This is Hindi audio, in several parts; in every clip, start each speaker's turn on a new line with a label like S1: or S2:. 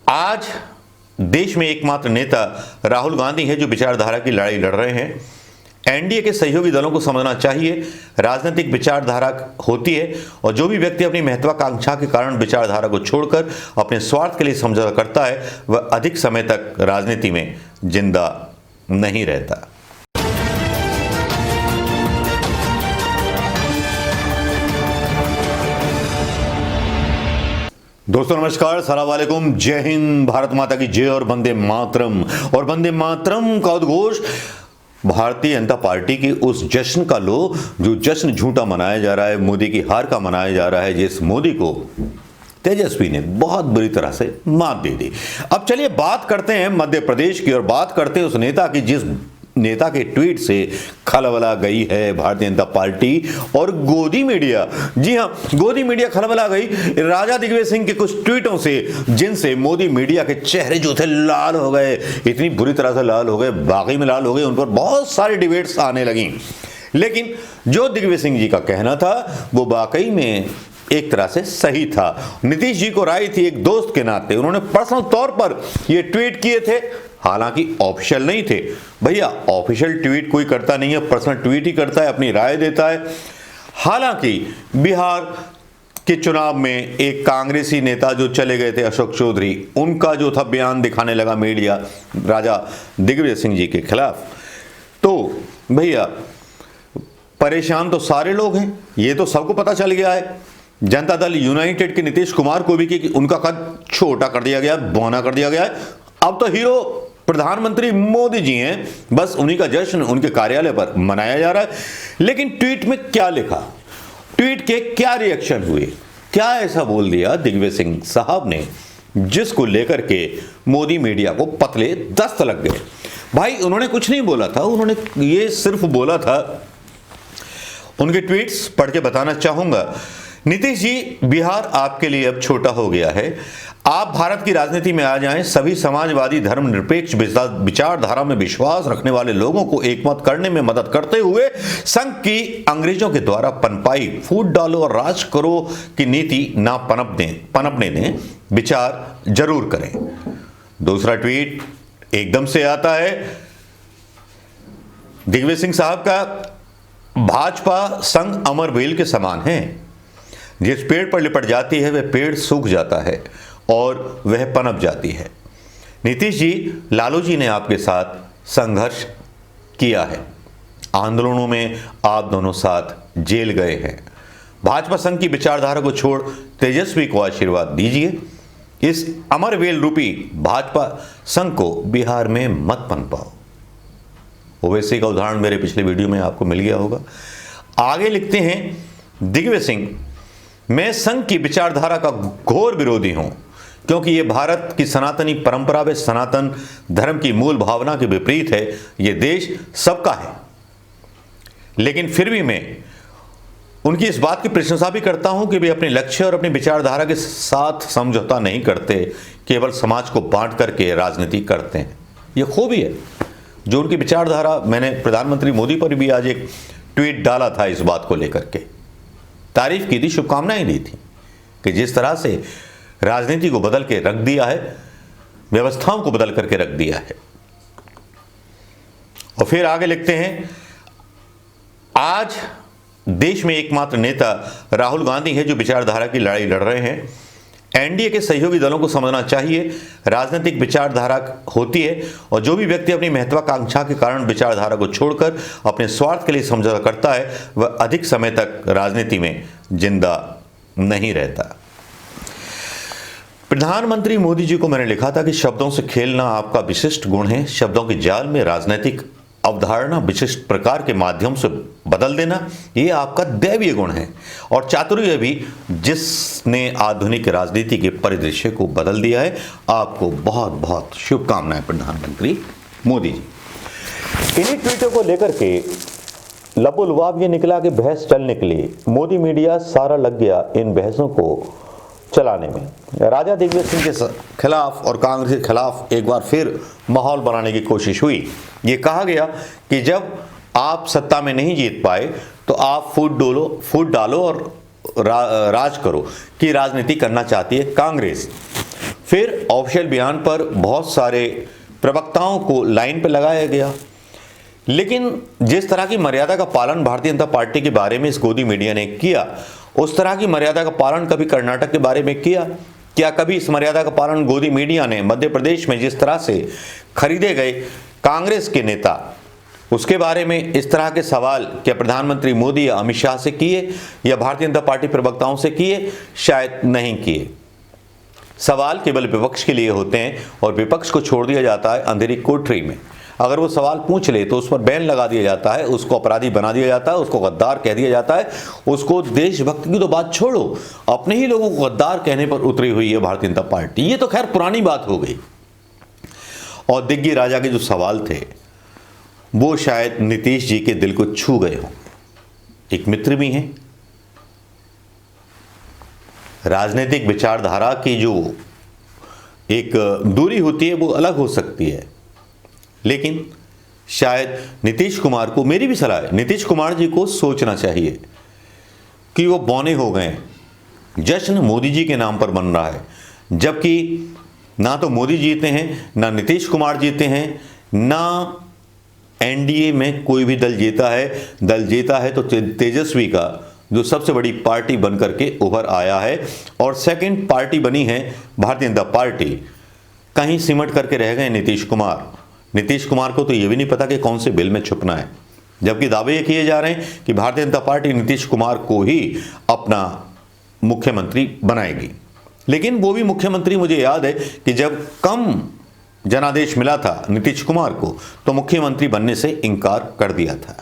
S1: आज देश में एकमात्र नेता राहुल गांधी हैं जो विचारधारा की लड़ाई लड़ रहे हैं। एनडीए के सहयोगी दलों को समझना चाहिए, राजनीतिक विचारधारा होती है और जो भी व्यक्ति अपनी महत्वाकांक्षा के कारण विचारधारा को छोड़कर अपने स्वार्थ के लिए समझौता करता है वह अधिक समय तक राजनीति में जिंदा नहीं रहता। दोस्तों नमस्कार, अस्सलाम वालेकुम, जय हिंद, भारत माता की जय और वंदे मातरम। और वंदे मातरम का उद्घोष भारतीय जनता पार्टी के उस जश्न का लो जो जश्न झूठा मनाया जा रहा है, मोदी की हार का मनाया जा रहा है, जिस मोदी को तेजस्वी ने बहुत बुरी तरह से मात दे दी। अब चलिए बात करते हैं मध्य प्रदेश की और बात करते हैं उस नेता की जिस नेता के ट्वीट से खलबला गई है भारतीय जनता पार्टी और गोदी मीडिया। जी हां, गोदी मीडिया खलबला गई राजा दिग्विजय सिंह के कुछ ट्वीटों से, जिनसे मोदी मीडिया के चेहरे जो थे लाल हो गए, इतनी बुरी तरह से लाल हो गए, वाकई में लाल हो गए। उन पर बहुत सारी डिबेट्स आने लगी, लेकिन जो दिग्विजय सिंह जी का कहना था वो वाकई में एक तरह से सही था। नीतीश जी को राय थी एक दोस्त के नाते, उन्होंने पर्सनल तौर पर ये ट्वीट किए थे, हालांकि ऑफिशियल नहीं थे। भैया ऑफिशियल ट्वीट कोई करता नहीं है, पर्सनल ट्वीट ही करता है, अपनी राय देता है। हालांकि बिहार के चुनाव में एक कांग्रेसी नेता जो चले गए थे अशोक चौधरी, उनका जो था बयान दिखाने लगा मीडिया राजा दिग्विजय सिंह जी के खिलाफ। तो भैया परेशान तो सारे लोग हैं, ये तो सबको पता चल गया है। जनता दल यूनाइटेड के नीतीश कुमार को भी कि उनका कद छोटा कर दिया गया, बौना कर दिया गया है। अब तो हीरो प्रधानमंत्री मोदी जी हैं, बस उन्हीं का जश्न उनके कार्यालय पर मनाया जा रहा है। लेकिन ट्वीट में क्या लिखा, ट्वीट के क्या रिएक्शन हुए, क्या ऐसा बोल दिया दिग्विजय सिंह साहब ने जिसको लेकर के मोदी मीडिया को पतले दस्त लग गए। भाई उन्होंने कुछ नहीं बोला था, उन्होंने ये सिर्फ बोला था, उनके ट्वीट्स पढ़ के बताना चाहूंगा। नीतीश जी, बिहार आपके लिए अब छोटा हो गया है, आप भारत की राजनीति में आ जाएं। सभी समाजवादी धर्मनिरपेक्ष विचारधारा में विश्वास रखने वाले लोगों को एकमत करने में मदद करते हुए संघ की अंग्रेजों के द्वारा पनपाई फूट डालो और राज करो की नीति ना पनपने दें, विचार जरूर करें। दूसरा ट्वीट एकदम से आता है दिग्विजय सिंह साहब का, भाजपा संघ अमर बेल के समान है, जिस पेड़ पर लिपट जाती है वह पेड़ सूख जाता है और वह पनप जाती है। नीतीश जी, लालू जी ने आपके साथ संघर्ष किया है, आंदोलनों में आप दोनों साथ जेल गए हैं। भाजपा संघ की विचारधारा को छोड़ तेजस्वी को आशीर्वाद दीजिए, इस अमरवेल रूपी भाजपा संघ को बिहार में मत पनपाओ। ओवैसी का उदाहरण मेरे पिछले वीडियो में आपको मिल गया होगा। आगे लिखते हैं दिग्विजय सिंह, मैं संघ की विचारधारा का घोर विरोधी हूं, क्योंकि यह भारत की सनातनी परंपरा व सनातन धर्म की मूल भावना के विपरीत है। यह देश सबका है, लेकिन फिर भी मैं उनकी इस बात की प्रशंसा भी करता हूं कि वे अपने लक्ष्य और अपनी विचारधारा के साथ समझौता नहीं करते, केवल समाज को बांट करके राजनीति करते हैं। यह खूबी है जो उनकी विचारधारा। मैंने प्रधानमंत्री मोदी पर भी आज एक ट्वीट डाला था इस बात को लेकर के, तारीफ की थी, शुभकामनाएं दी थी कि जिस तरह से राजनीति को बदल के रख दिया है, व्यवस्थाओं को बदल करके रख दिया है। और फिर आगे लिखते हैं, आज देश में एकमात्र नेता राहुल गांधी हैं जो विचारधारा की लड़ाई लड़ रहे हैं। एनडीए के सहयोगी दलों को समझना चाहिए, राजनीतिक विचारधारा होती है और जो भी व्यक्ति अपनी महत्वाकांक्षा के कारण विचारधारा को छोड़कर अपने स्वार्थ के लिए समझौता करता है वह अधिक समय तक राजनीति में जिंदा नहीं रहता। प्रधानमंत्री मोदी जी को मैंने लिखा था कि शब्दों से खेलना आपका विशिष्ट गुण है, शब्दों के जाल में राजनीतिक अवधारणा विशिष्ट प्रकार के माध्यम से बदल देना ये आपका दैवीय गुण है और चातुर्य भी, जिसने आधुनिक राजनीति के परिदृश्य को बदल दिया है। आपको बहुत बहुत शुभकामनाएं प्रधानमंत्री मोदी जी। इन्हीं ट्वीटों को लेकर के लबोलुआब ये निकला कि बहस चल निकली, मोदी मीडिया सारा लग गया इन बहसों को चलाने में। राजा दिग्विजय सिंह के खिलाफ और कांग्रेस के खिलाफ एक बार फिर माहौल बनाने की कोशिश हुई। ये कहा गया कि जब आप सत्ता में नहीं जीत पाए तो आप फूट डालो और राज करो की राजनीति करना चाहती है कांग्रेस। फिर ऑफिशियल बयान पर बहुत सारे प्रवक्ताओं को लाइन पर लगाया गया। लेकिन जिस तरह की मर्यादा का पालन भारतीय जनता पार्टी के बारे में इस गोदी मीडिया ने किया, उस तरह की मर्यादा का पालन कभी कर्नाटक के बारे में किया? क्या कभी इस मर्यादा का पालन गोदी मीडिया ने मध्य प्रदेश में जिस तरह से खरीदे गए कांग्रेस के नेता, उसके बारे में इस तरह के सवाल क्या प्रधानमंत्री मोदी या अमित शाह से किए या भारतीय जनता पार्टी प्रवक्ताओं से किए? शायद नहीं किए। सवाल केवल विपक्ष के लिए होते हैं और विपक्ष को छोड़ दिया जाता है अंधेरी कोठरी में। अगर वो सवाल पूछ ले तो उस पर बैन लगा दिया जाता है, उसको अपराधी बना दिया जाता है, उसको गद्दार कह दिया जाता है। उसको देशभक्ति की तो बात छोड़ो, अपने ही लोगों को गद्दार कहने पर उतरी हुई है भारतीय जनता पार्टी। ये तो खैर पुरानी बात हो गई। और दिग्गी राजा के जो सवाल थे वो शायद नीतीश जी के दिल को छू गए हों। एक मित्र भी हैं, राजनीतिक विचारधारा की जो एक दूरी होती है वो अलग हो सकती है, लेकिन शायद नीतीश कुमार को, मेरी भी सलाह है, नीतीश कुमार जी को सोचना चाहिए कि वो बौने हो गए। जश्न मोदी जी के नाम पर बन रहा है, जबकि ना तो मोदी जीते हैं, ना नीतीश कुमार जीते हैं, ना एनडीए में कोई भी दल जीता है। दल जीता है तो तेजस्वी का, जो सबसे बड़ी पार्टी बनकर के उभर आया है, और सेकंड पार्टी बनी है भारतीय जनता पार्टी। कहीं सिमट करके रह गए नीतीश कुमार। नीतीश कुमार को तो ये भी नहीं पता कि कौन से बिल में छुपना है, जबकि दावे ये किए जा रहे हैं कि भारतीय जनता पार्टी नीतीश कुमार को ही अपना मुख्यमंत्री बनाएगी। लेकिन वो भी मुख्यमंत्री, मुझे याद है कि जब कम जनादेश मिला था नीतीश कुमार को तो मुख्यमंत्री बनने से इनकार कर दिया था।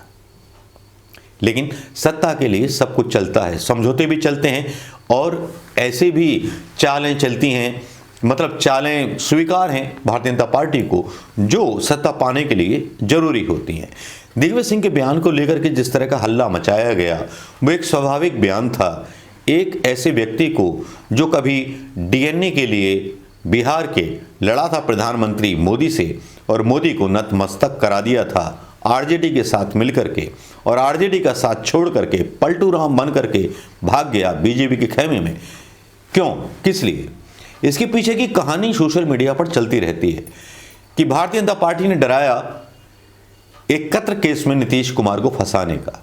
S1: लेकिन सत्ता के लिए सब कुछ चलता है, समझौते भी चलते हैं और ऐसे भी चालें चलती हैं, मतलब चालें स्वीकार हैं भारतीय जनता पार्टी को जो सत्ता पाने के लिए जरूरी होती हैं। दिग्विजय सिंह के बयान को लेकर के जिस तरह का हल्ला मचाया गया वो एक स्वाभाविक बयान था। एक ऐसे व्यक्ति को जो कभी डीएनए के लिए बिहार के लड़ा था प्रधानमंत्री मोदी से और मोदी को नतमस्तक करा दिया था आरजेडी के साथ मिलकर के, और आरजेडी का साथ छोड़ करके पलटू राम बन करके भाग गया बीजेपी के खेमे में। क्यों, किस लिए? इसके पीछे की कहानी सोशल मीडिया पर चलती रहती है कि भारतीय जनता पार्टी ने डराया एक कत्ल केस में नीतीश कुमार को फंसाने का।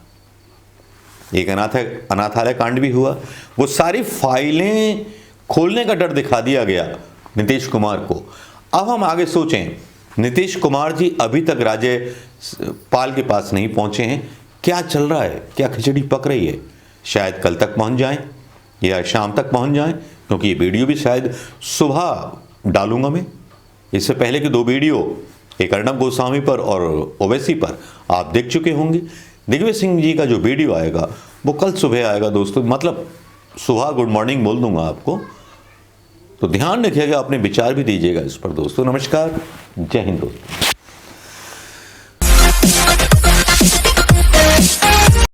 S1: एक अनाथालय कांड भी हुआ, वो सारी फाइलें खोलने का डर दिखा दिया गया नीतीश कुमार को। अब हम आगे सोचें, नीतीश कुमार जी अभी तक राज्यपाल के पास नहीं पहुंचे हैं। क्या चल रहा है? क्या खिचड़ी पक रही है? शायद कल तक पहुंच जाएं या शाम तक पहुंच जाएं, क्योंकि ये वीडियो भी शायद सुबह डालूंगा मैं। इससे पहले के 2 वीडियो, एक अर्णब गोस्वामी पर और ओवैसी पर, आप देख चुके होंगे। दिग्विजय सिंह जी का जो वीडियो आएगा वो कल सुबह आएगा दोस्तों, मतलब सुबह गुड मॉर्निंग बोल दूंगा आपको। तो ध्यान रखिएगा, अपने विचार भी दीजिएगा इस पर दोस्तों। नमस्कार, जय हिंद दोस्तों।